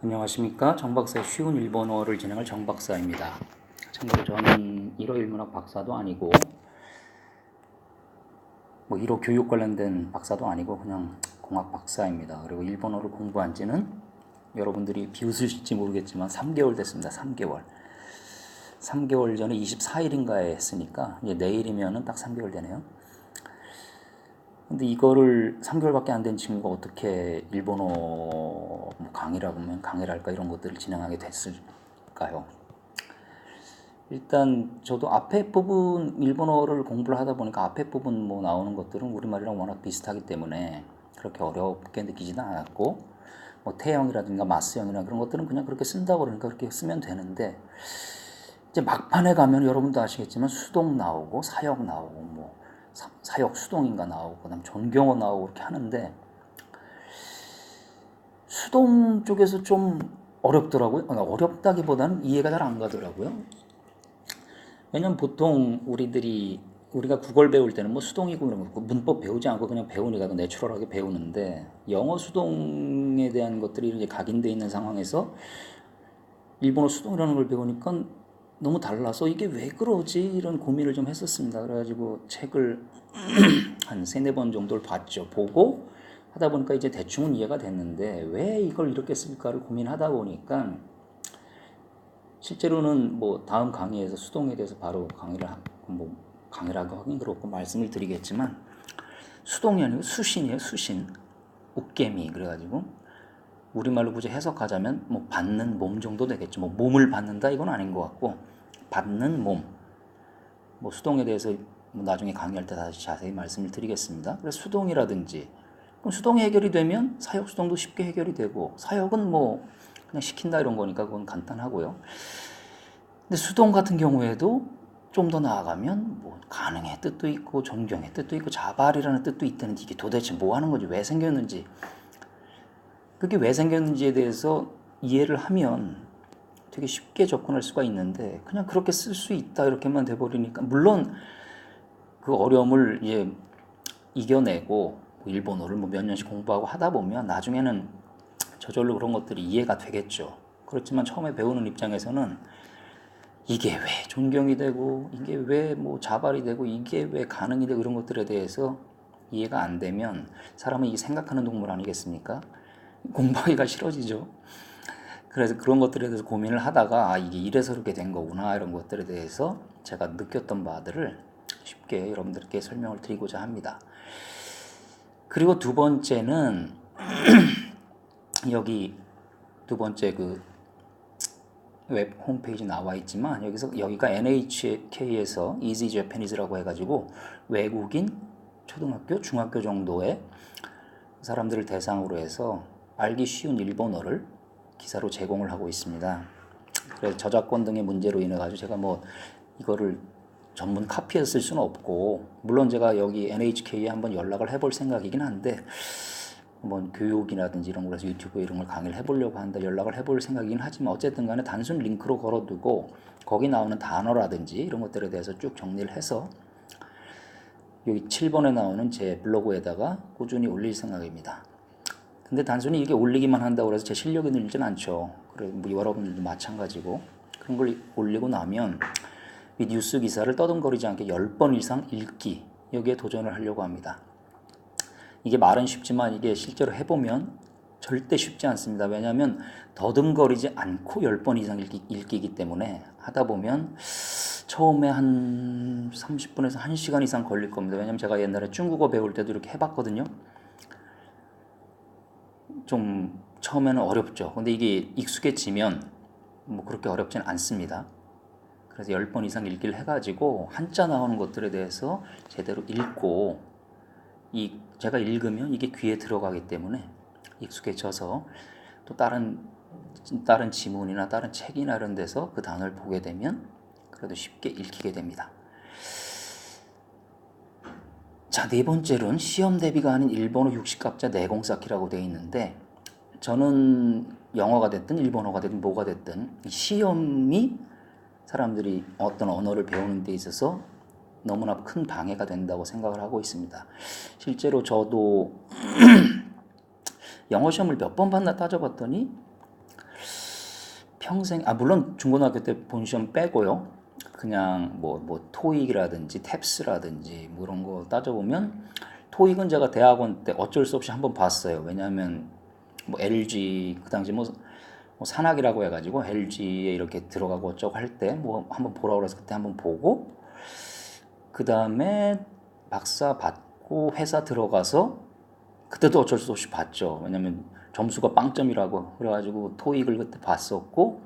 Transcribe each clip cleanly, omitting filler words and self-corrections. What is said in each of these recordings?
안녕하십니까. 정박사의 쉬운 일본어를 진행할 정박사입니다. 참고로 저는 1호 일문학 박사도 아니고 1호 교육 관련된 박사도 아니고 그냥 공학 박사입니다. 그리고 일본어를 공부한 지는 여러분들이 비웃으실지 모르겠지만 3개월 됐습니다. 3개월. 3개월 전에 24일인가에 했으니까 이제 내일이면은 딱 3개월 되네요. 근데 이거를 3개월밖에 안 된 친구가 어떻게 일본어 강의라고 하면 강의를 할까 이런 것들을 진행하게 됐을까요? 일단 저도 앞에 부분 일본어를 공부를 하다 보니까 앞에 부분 나오는 것들은 우리말이랑 워낙 비슷하기 때문에 그렇게 어렵게 느끼지는 않았고 태형이라든가 마스형이나 그런 것들은 그냥 그렇게 쓴다고 그러니까 그렇게 쓰면 되는데 이제 막판에 가면 여러분도 아시겠지만 수동 나오고 사역 나오고 사역 수동인가 나오고 그다음 존경어 나오고 이렇게 하는데 수동 쪽에서 좀 어렵더라고요. 어렵다기보다는 이해가 잘 안 가더라고요. 왜냐면 보통 우리가 국어를 배울 때는 수동이고 이런 거 문법 배우지 않고 그냥 배우니까 내추럴하게 배우는데 영어 수동에 대한 것들이 이제 각인되어 있는 상황에서 일본어 수동이라는 걸 배우니까 너무 달라서 이게 왜 그러지 이런 고민을 좀 했었습니다. 그래가지고 책을 한 3-4번 정도를 봤죠. 보고 하다 보니까 이제 대충은 이해가 됐는데 왜 이걸 이렇게 쓸까를 고민하다 보니까 실제로는 다음 강의에서 수동에 대해서 바로 강의라고 하긴 그렇고 말씀을 드리겠지만 수동이 아니고 수신이에요. 수신. 옷개미 그래가지고 우리말로 굳이 해석하자면 받는 몸 정도 되겠죠. 몸을 받는다 이건 아닌 것 같고 받는 몸. 수동에 대해서 나중에 강의할 때 다시 자세히 말씀을 드리겠습니다. 그래서 수동이라든지 그럼 수동이 해결이 되면 사역 수동도 쉽게 해결이 되고 사역은 그냥 시킨다 이런 거니까 그건 간단하고요. 근데 수동 같은 경우에도 좀 더 나아가면 가능의 뜻도 있고 존경의 뜻도 있고 자발이라는 뜻도 있다는데 이게 도대체 뭐 하는 건지 왜 생겼는지 그게 왜 생겼는지에 대해서 이해를 하면 되게 쉽게 접근할 수가 있는데 그냥 그렇게 쓸 수 있다 이렇게만 돼버리니까 물론 그 어려움을 이겨내고 일본어를 몇 년씩 공부하고 하다 보면 나중에는 저절로 그런 것들이 이해가 되겠죠. 그렇지만 처음에 배우는 입장에서는 이게 왜 존경이 되고 이게 왜 자발이 되고 이게 왜 가능이 되고 이런 것들에 대해서 이해가 안 되면 사람은 이 생각하는 동물 아니겠습니까? 공부하기가 싫어지죠. 그래서 그런 것들에 대해서 고민을 하다가 이게 이래서 그렇게 된 거구나 이런 것들에 대해서 제가 느꼈던 바들을 쉽게 여러분들께 설명을 드리고자 합니다. 그리고 두 번째는 여기 두 번째 웹 홈페이지 나와 있지만 여기가 NHK에서 Easy Japanese라고 해가지고 외국인 초등학교, 중학교 정도의 사람들을 대상으로 해서 알기 쉬운 일본어를 기사로 제공을 하고 있습니다. 그래서 저작권 등의 문제로 인해 가지고 제가 이거를 전문 카피해서 쓸 수는 없고 물론 제가 여기 NHK에 한번 연락을 해볼 생각이긴 한데 교육이라든지 이런 거라서 유튜브에 이런 걸 강의를 해보려고 한다 연락을 해볼 생각이긴 하지만 어쨌든 간에 단순 링크로 걸어두고 거기 나오는 단어라든지 이런 것들에 대해서 쭉 정리를 해서 여기 7번에 나오는 제 블로그에다가 꾸준히 올릴 생각입니다. 근데 단순히 이게 올리기만 한다고 해서 제 실력이 늘진 않죠. 그래 여러분들도 마찬가지고 그런 걸 올리고 나면 이 뉴스 기사를 떠듬거리지 않게 10번 이상 읽기 여기에 도전을 하려고 합니다. 이게 말은 쉽지만 이게 실제로 해보면 절대 쉽지 않습니다. 왜냐하면 더듬거리지 않고 10번 이상 읽기이기 때문에 하다 보면 처음에 한 30분에서 1시간 이상 걸릴 겁니다. 왜냐하면 제가 옛날에 중국어 배울 때도 이렇게 해봤거든요. 좀 처음에는 어렵죠. 근데 이게 익숙해지면 그렇게 어렵진 않습니다. 그래서 10번 이상 읽기를 해가지고 한자 나오는 것들에 대해서 제대로 읽고 제가 읽으면 이게 귀에 들어가기 때문에 익숙해져서 또 다른 지문이나 다른 책이나 이런 데서 그 단어를 보게 되면 그래도 쉽게 읽히게 됩니다. 자, 네 번째로는 시험 대비가 아닌 일본어 60갑자 내공 쌓기라고 되어 있는데 저는 영어가 됐든 일본어가 됐든 뭐가 됐든 시험이 사람들이 어떤 언어를 배우는 데 있어서 너무나 큰 방해가 된다고 생각을 하고 있습니다. 실제로 저도 영어 시험을 몇 번 봤나 따져봤더니 평생 물론 중고등학교 때 본 시험 빼고요. 그냥 뭐 토익이라든지 탭스라든지 뭐 이런 거 따져보면 토익은 제가 대학원 때 어쩔 수 없이 한번 봤어요. 왜냐하면 뭐 LG 그 당시 뭐 산학이라고 해가지고 LG에 이렇게 들어가고 어쩌고 할 때 뭐 한번 보라고 그래서 그때 한번 보고 그 다음에 박사 받고 회사 들어가서 그때도 어쩔 수 없이 봤죠. 왜냐면 점수가 빵점이라고 그래가지고 토익을 그때 봤었고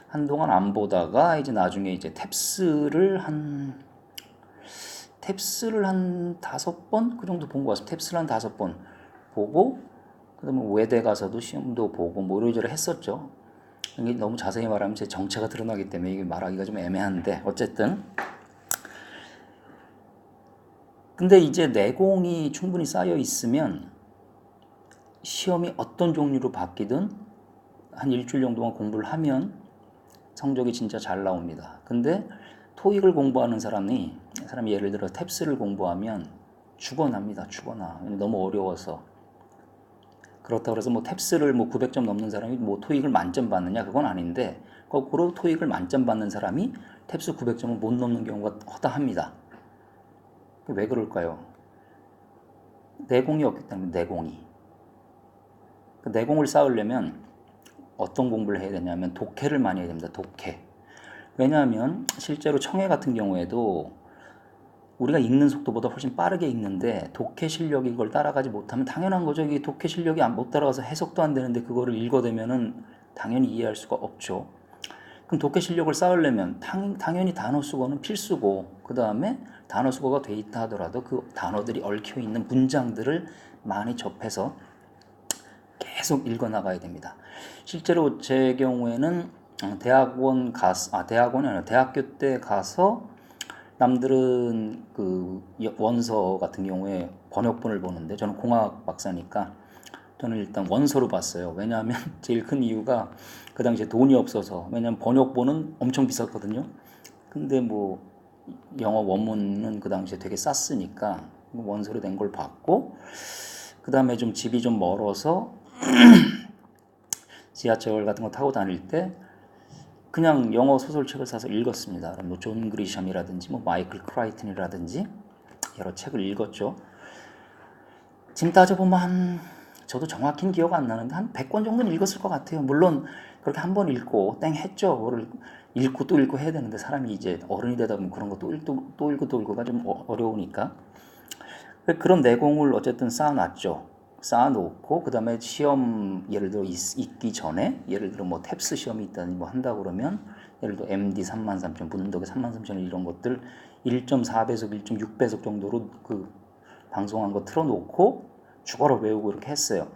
한동안 안 보다가 이제 나중에 이제 탭스를 한 5번 그 정도 본 것 같습니다. 탭스를 한 5번 보고 그다음에 외대 가서도 시험도 보고 뭐 이러저러 했었죠. 이게 너무 자세히 말하면 제 정체가 드러나기 때문에 이게 말하기가 좀 애매한데 어쨌든 근데 이제 내공이 충분히 쌓여 있으면 시험이 어떤 종류로 바뀌든 한 일주일 정도만 공부를 하면 성적이 진짜 잘 나옵니다. 근데 토익을 공부하는 사람이 예를 들어 탭스를 공부하면 죽어납니다. 죽어나. 너무 어려워서. 그렇다고 해서 뭐 탭스를 뭐 900점 넘는 사람이 뭐 토익을 만점 받느냐 그건 아닌데 거꾸로 토익을 만점 받는 사람이 탭스 900점을 못 넘는 경우가 허다합니다. 왜 그럴까요? 내공이 없기 때문에 내공이. 그 내공을 쌓으려면 어떤 공부를 해야 되냐면 독해를 많이 해야 됩니다. 독해. 왜냐하면 실제로 청해 같은 경우에도 우리가 읽는 속도보다 훨씬 빠르게 읽는데 독해 실력이 이걸 따라가지 못하면 당연한 거죠. 이게 독해 실력이 못 따라가서 해석도 안 되는데 그거를 읽어대면은 당연히 이해할 수가 없죠. 그럼 독해 실력을 쌓으려면 당연히 단어 수거는 필수고 그 다음에 단어 수거가 돼 있다 하더라도 그 단어들이 얽혀 있는 문장들을 많이 접해서 계속 읽어나가야 됩니다. 실제로 제 경우에는 대학원이 아니라 대학교 때 가서 남들은 그 원서 같은 경우에 번역본을 보는데 저는 공학 박사니까 저는 일단 원서로 봤어요. 왜냐하면 제일 큰 이유가 그 당시에 돈이 없어서 왜냐하면 번역본은 엄청 비쌌거든요. 근데 뭐 영어 원문은 그 당시에 되게 쌌으니까 원서로 된 걸 봤고 그 다음에 좀 집이 좀 멀어서 지하철 같은 거 타고 다닐 때 그냥 영어 소설책을 사서 읽었습니다. 뭐 존 그리샴이라든지 뭐 마이클 크라이튼이라든지 여러 책을 읽었죠. 지금 따져보면 저도 정확히는 기억 안 나는데 한 100권 정도는 읽었을 것 같아요. 물론 그렇게 한 번 읽고 땡 했죠. 그걸 읽고 또 읽고 해야 되는데 사람이 이제 어른이 되다 보면 그런 거 또 읽고가 좀 어려우니까 그런 내공을 어쨌든 쌓아놨죠. 쌓아놓고 그 다음에 시험 예를 들어 있기 전에 예를 들어 뭐 탭스 시험이 있다니 뭐 한다 그러면 예를 들어 MD 33,000 문덕의 33,000 이런 것들 1.4배속 1.6배속 정도로 그 방송한 거 틀어놓고 죽어라 외우고 이렇게 했어요.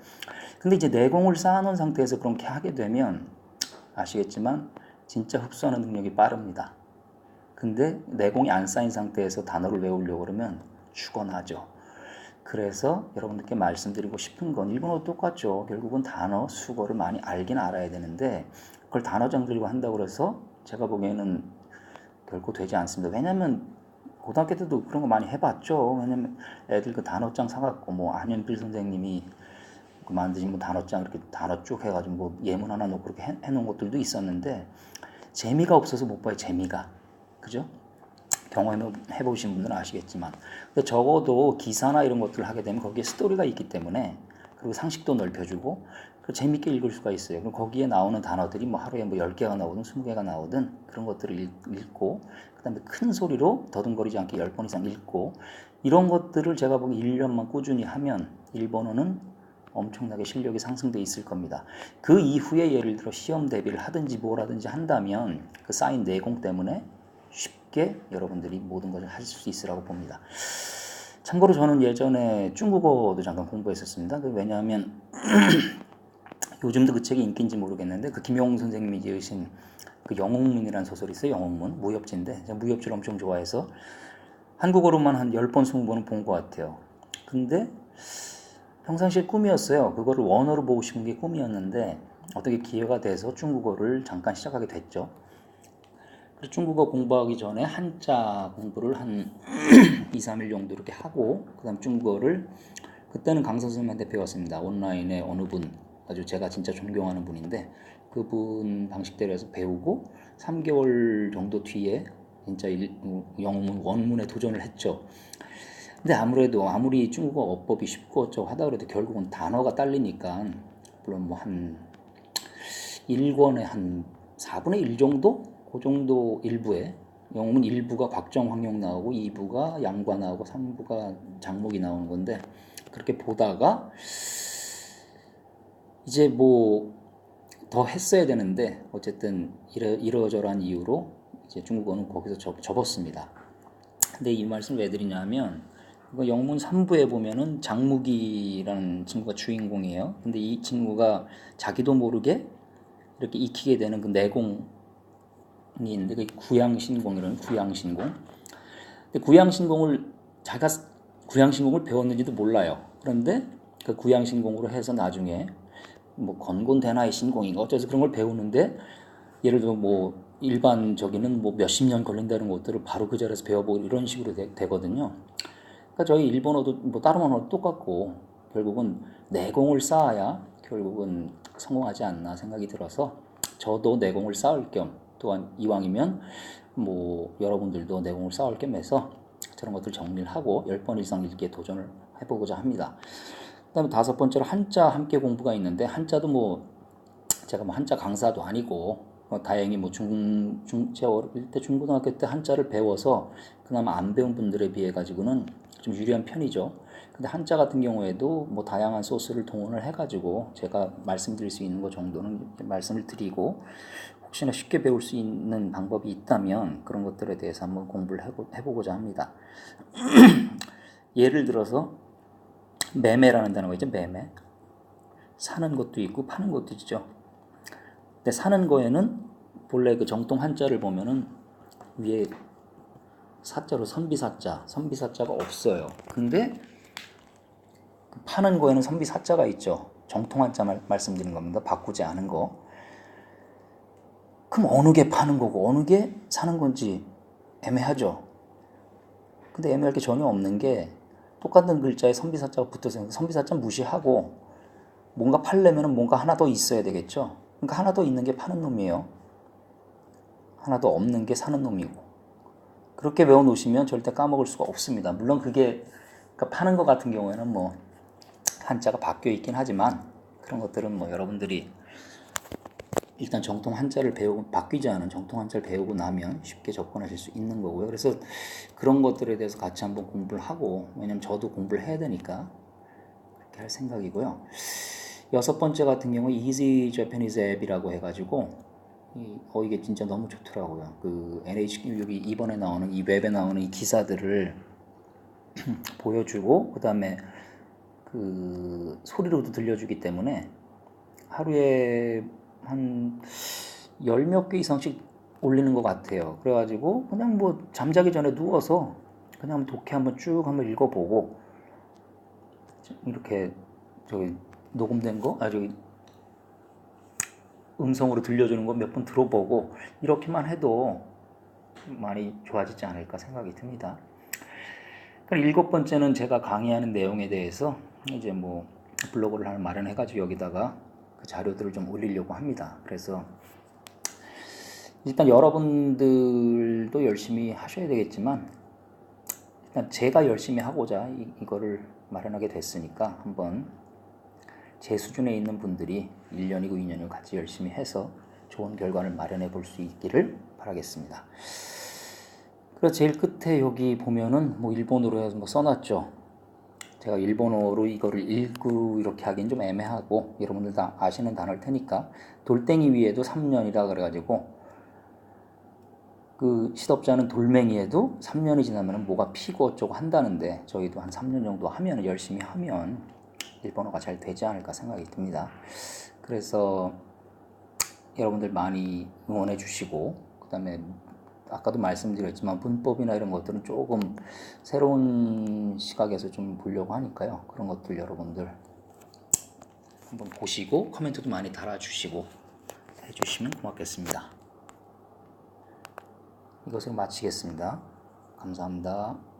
근데 이제 내공을 쌓아놓은 상태에서 그렇게 하게 되면 아시겠지만 진짜 흡수하는 능력이 빠릅니다. 근데 내공이 안 쌓인 상태에서 단어를 외우려고 그러면 죽어나죠. 그래서 여러분들께 말씀드리고 싶은 건 일본어도 똑같죠. 결국은 단어, 수거를 많이 알긴 알아야 되는데 그걸 단어장 들고 한다고 해서 제가 보기에는 결코 되지 않습니다. 왜냐면 고등학교 때도 그런 거 많이 해봤죠. 왜냐면 애들 그 단어장 사갖고 뭐 안현필 선생님이 그 만드신 뭐 단어장 이렇게 단어 쭉 해가지고 뭐 예문 하나 놓고 그렇게 해놓은 것들도 있었는데 재미가 없어서 못 봐요. 재미가. 그죠? 경험해보신 분들은 아시겠지만 근데 적어도 기사나 이런 것들을 하게 되면 거기에 스토리가 있기 때문에 그리고 상식도 넓혀주고 재밌게 읽을 수가 있어요. 그럼 거기에 나오는 단어들이 뭐 하루에 뭐 10개가 나오든 20개가 나오든 그런 것들을 읽고 그 다음에 큰 소리로 더듬거리지 않게 10번 이상 읽고 이런 것들을 제가 보기 1년만 꾸준히 하면 일본어는 엄청나게 실력이 상승돼 있을 겁니다. 그 이후에 예를 들어 시험 대비를 하든지 뭘 하든지 한다면 그 쌓인 내공 때문에 쉽게 여러분들이 모든 것을 하실 수 있으라고 봅니다. 참고로 저는 예전에 중국어도 잠깐 공부했었습니다. 왜냐하면 요즘도 그 책이 인기인지 모르겠는데 그 김용웅 선생님이 지으신 그 영웅문이라는 소설이 있어요. 영웅문 무협지인데 제가 무협지를 엄청 좋아해서 한국어로만 한 10번 20번은 본 것 같아요. 근데 평상시에 꿈이었어요. 그거를 원어로 보고 싶은 게 꿈이었는데 어떻게 기회가 돼서 중국어를 잠깐 시작하게 됐죠. 중국어 공부하기 전에 한자 공부를 한 2, 3일 정도 이렇게 하고 그 다음 중국어를 그때는 강사 선생님한테 배웠습니다. 온라인에 어느 분 아주 제가 진짜 존경하는 분인데 그분 방식대로 해서 배우고 3개월 정도 뒤에 진짜 영문 원문에 도전을 했죠. 근데 아무래도 아무리 중국어 어법이 쉽고 어쩌고 하다 그래도 결국은 단어가 딸리니까 물론 뭐 한 1권에 한 4분의 1 정도? 그 정도 일부에 영문 1부가 곽정 황룡 나오고 2부가 양과 나오고 3부가 장목이 나오는 건데 그렇게 보다가 이제 뭐 더 했어야 되는데 어쨌든 이러저러한 이유로 이제 중국어는 거기서 접었습니다. 근데 이 말씀 왜 드리냐면 영문 3부에 보면은 장무기라는 친구가 주인공이에요. 근데 이 친구가 자기도 모르게 이렇게 익히게 되는 그 내공이 있는데 그 구양신공이라는 구양신공. 근데 자기가 구양신공을 배웠는지도 몰라요. 그런데 그 구양신공으로 해서 나중에 뭐 건곤대나의 신공인가 어째서 그런 걸 배우는데 예를 들어 뭐 일반적인은 뭐 몇십 년 걸린다는 것들을 바로 그 자리에서 배워보고 이런 식으로 되거든요. 그러니까 저희 일본어도 뭐 다른 언어도 똑같고 결국은 내공을 쌓아야 결국은 성공하지 않나 생각이 들어서 저도 내공을 쌓을 겸 또한 이왕이면 뭐 여러분들도 내공을 쌓을 겸 해서 저런 것들 정리를 하고 10번 이상 읽기에 도전을 해보고자 합니다. 그 다음에 5번째로 한자 함께 공부가 있는데 한자도 뭐 제가 뭐 한자 강사도 아니고 다행히 뭐 제가 어릴 때 중고등학교 때 한자를 배워서 그나마 안 배운 분들에 비해 가지고는 좀 유리한 편이죠. 근데 한자 같은 경우에도 뭐 다양한 소스를 동원을 해가지고 제가 말씀드릴 수 있는 것 정도는 말씀을 드리고 혹시나 쉽게 배울 수 있는 방법이 있다면 그런 것들에 대해서 한번 공부를 해보고자 합니다. 예를 들어서 매매라는 단어가 있죠. 매매. 사는 것도 있고 파는 것도 있죠. 근데 사는 거에는 본래 그 정통 한자를 보면은 위에 사자로 선비사자가 없어요. 근데 파는 거에는 선비사자가 있죠. 정통 한자 말씀드리는 겁니다. 바꾸지 않은 거. 그럼 어느 게 파는 거고 어느 게 사는 건지 애매하죠. 근데 애매할 게 전혀 없는 게 똑같은 글자에 선비사자가 붙어서 선비사자 무시하고 뭔가 팔려면 뭔가 하나 더 있어야 되겠죠. 그러니까 하나 더 있는 게 파는 놈이에요. 하나 더 없는 게 사는 놈이고. 그렇게 외워놓으시면 절대 까먹을 수가 없습니다. 물론 그게 그러니까 파는 것 같은 경우에는 뭐 한자가 바뀌어 있긴 하지만 그런 것들은 뭐 여러분들이 일단 정통 한자를 배우고 바뀌지 않은 정통 한자를 배우고 나면 쉽게 접근하실 수 있는 거고요. 그래서 그런 것들에 대해서 같이 한번 공부를 하고 왜냐면 저도 공부를 해야 되니까 그렇게 할 생각이고요. 6번째 같은 경우 Easy Japanese 앱이라고 해가지고 이게 진짜 너무 좋더라고요. 그 NHK 여기 이번에 나오는 이 웹에 나오는 이 기사들을 보여주고 그 다음에 그 소리로도 들려주기 때문에 하루에 한 10몇 개 이상씩 올리는 것 같아요. 그래가지고 그냥 뭐 잠자기 전에 누워서 그냥 독해 한번 쭉 한번 읽어보고 이렇게 저기 녹음된 거, 저기 음성으로 들려주는 거 몇 번 들어보고 이렇게만 해도 많이 좋아지지 않을까 생각이 듭니다. 그럼 7번째는 제가 강의하는 내용에 대해서 이제 뭐 블로그를 하나 마련해가지고 여기다가 그 자료들을 좀 올리려고 합니다. 그래서 일단 여러분들도 열심히 하셔야 되겠지만 일단 제가 열심히 하고자 이거를 마련하게 됐으니까 한번 제 수준에 있는 분들이 1년이고 2년이고 같이 열심히 해서 좋은 결과를 마련해 볼 수 있기를 바라겠습니다. 그래서 제일 끝에 여기 보면은 뭐 일본어로 해서 뭐 써놨죠. 제가 일본어로 이거를 읽고 이렇게 하긴 좀 애매하고 여러분들 다 아시는 단어일 테니까 돌덩이 위에도 3년이라 그래가지고 그 시덥잖은 돌멩이에도 3년이 지나면 뭐가 피고 어쩌고 한다는데 저희도 한 3년 정도 하면 열심히 하면 일본어가 잘 되지 않을까 생각이 듭니다. 그래서 여러분들 많이 응원해 주시고 그 다음에 아까도 말씀드렸지만 문법이나 이런 것들은 조금 새로운 시각에서 좀 보려고 하니까요. 그런 것들 여러분들 한번 보시고 코멘트도 많이 달아주시고 해주시면 고맙겠습니다. 이것으로 마치겠습니다. 감사합니다.